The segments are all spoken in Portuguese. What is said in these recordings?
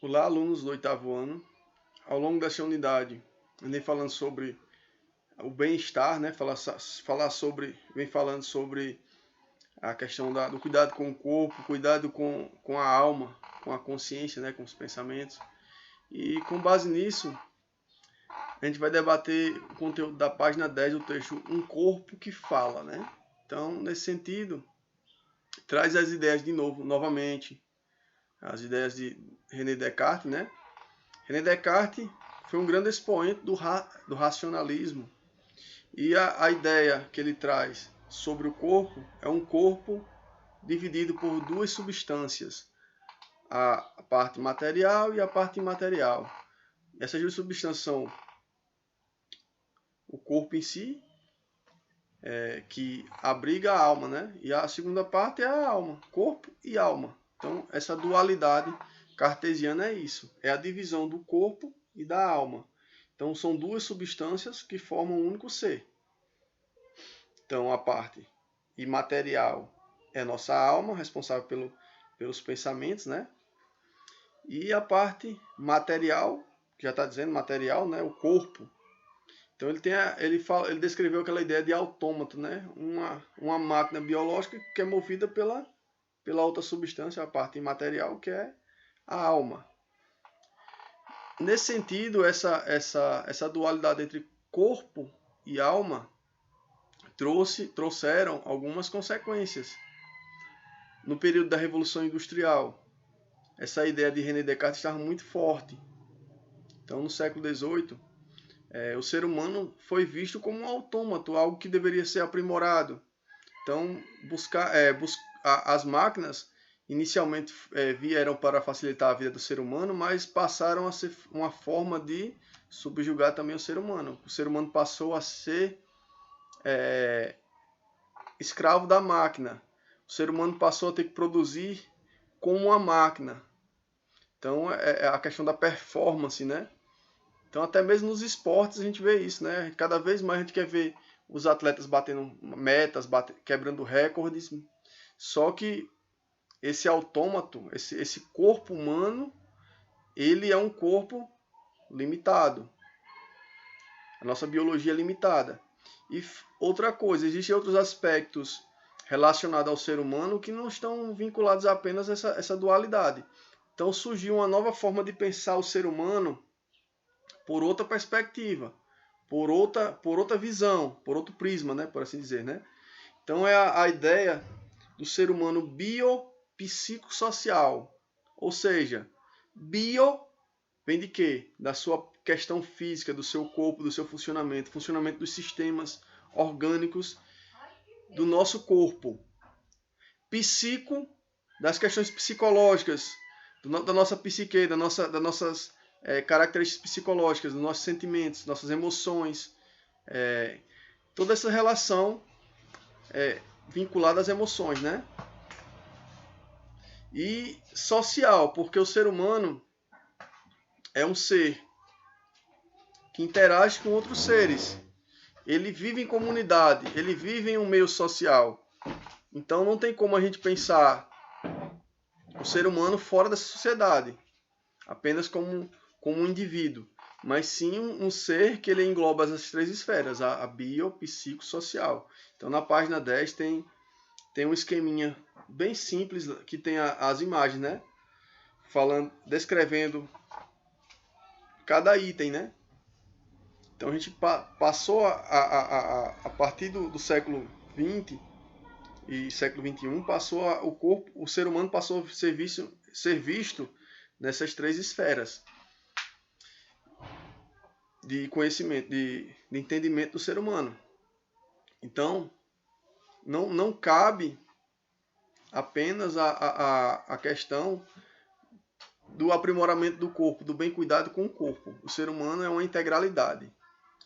Olá, alunos do oitavo ano. Ao longo dessa unidade, andei falando sobre o bem-estar, né? Vem falando sobre a questão do cuidado com o corpo, cuidado com a alma, com a consciência, né? Com os pensamentos. E com base nisso, a gente vai debater o conteúdo da página 10 do texto Um Corpo que Fala, né? Então, nesse sentido, traz as ideias de novo, novamente, as ideias de René Descartes, né? René Descartes foi um grande expoente do racionalismo. E a ideia que ele traz sobre o corpo é um corpo dividido por duas substâncias, a parte material e a parte imaterial. Essas duas substâncias são o corpo em si, que abriga a alma, né? E a segunda parte é a alma, corpo e alma. Então, essa dualidade cartesiana é isso, é a divisão do corpo e da alma. Então, são duas substâncias que formam um único ser. Então, a parte imaterial é nossa alma, responsável pelos pensamentos, né? E a parte material, que já está dizendo material, né? O corpo. Então, ele descreveu aquela ideia de autômato, né? Uma máquina biológica que é movida pela outra substância, a parte imaterial, que é a alma. Nesse sentido, essa dualidade entre corpo e alma trouxeram algumas consequências. No período da Revolução Industrial, essa ideia de René Descartes estava muito forte. Então, no século XVIII, o ser humano foi visto como um autômato, algo que deveria ser aprimorado. Então, as máquinas inicialmente vieram para facilitar a vida do ser humano, mas passaram a ser uma forma de subjugar também o ser humano. O ser humano passou a ser escravo da máquina. O ser humano passou a ter que produzir como uma máquina. Então, é a questão da performance, né? Então, até mesmo nos esportes a gente vê isso, né? Cada vez mais a gente quer ver os atletas batendo metas, quebrando recordes. Só que esse autômato, esse corpo humano, ele é um corpo limitado. A nossa biologia é limitada. E outra coisa, existem outros aspectos relacionados ao ser humano que não estão vinculados apenas a essa dualidade. Então surgiu uma nova forma de pensar o ser humano por outra perspectiva, por outra visão, por outro prisma, né, por assim dizer, né? Então é a ideia do ser humano biopsicossocial, ou seja, bio vem de quê? Da sua questão física, do seu corpo, do seu funcionamento dos sistemas orgânicos do nosso corpo. Psico, das questões psicológicas, da nossa psique, das nossas características psicológicas, dos nossos sentimentos, nossas emoções. Toda essa relação vinculada às emoções, né? E social, porque o ser humano é um ser que interage com outros seres. Ele vive em comunidade, ele vive em um meio social. Então não tem como a gente pensar o ser humano fora dessa sociedade, apenas como um indivíduo, mas sim um ser que ele engloba as três esferas, a bio, psico, social. Então na página 10 tem um esqueminha bem simples que tem as imagens, né? Descrevendo cada item, né? Então a gente passou a partir do século XX e século XXI, o ser humano passou a ser visto nessas três esferas de conhecimento, de entendimento do ser humano. Então, não cabe apenas a questão do aprimoramento do corpo, do bem cuidado com o corpo. O ser humano é uma integralidade.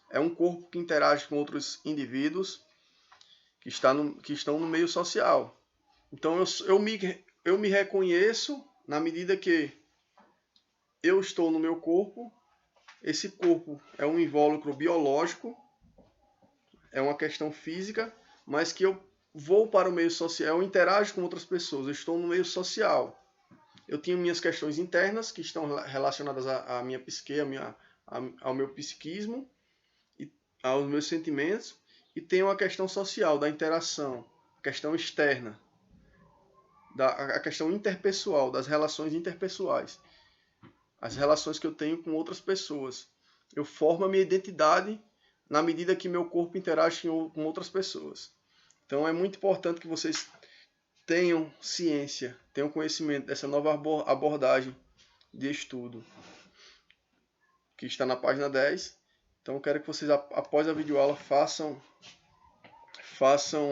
É um corpo que interage com outros indivíduos que estão no meio social. Então eu me reconheço na medida que eu estou no meu corpo. Esse corpo é um invólucro biológico, é uma questão física, mas que eu vou para o meio social, eu interajo com outras pessoas, eu estou no meio social. Eu tinha minhas questões internas, que estão relacionadas à minha psique, ao meu psiquismo, e aos meus sentimentos, e tenho a questão social, da interação, a questão externa, a questão interpessoal, das relações interpessoais, as relações que eu tenho com outras pessoas. Eu formo a minha identidade na medida que meu corpo interage com outras pessoas. Então é muito importante que vocês tenham ciência, tenham conhecimento dessa nova abordagem de estudo que está na página 10. Então eu quero que vocês, após a videoaula, façam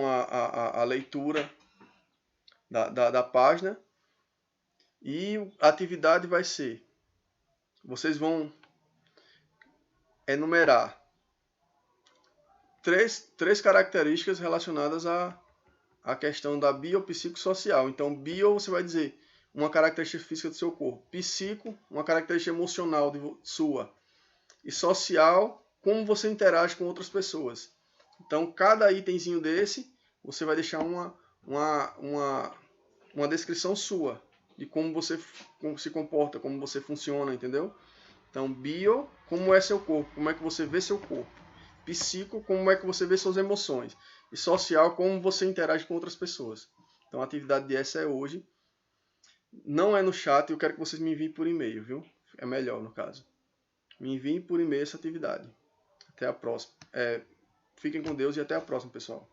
a leitura da página, e a atividade vai ser: vocês vão enumerar três características relacionadas à questão da biopsicossocial. Então, bio, você vai dizer uma característica física do seu corpo. Psico, uma característica emocional sua. E social, como você interage com outras pessoas. Então, cada itemzinho desse, você vai deixar uma descrição sua de como você se comporta, como você funciona, entendeu? Então, bio, como é seu corpo, como é que você vê seu corpo. Psico, como é que você vê suas emoções. E social, como você interage com outras pessoas. Então, a atividade dessa é hoje. Não é no chat, eu quero que vocês me enviem por e-mail, viu? É melhor, no caso. Me enviem por e-mail essa atividade. Até a próxima. Fiquem com Deus e até a próxima, pessoal.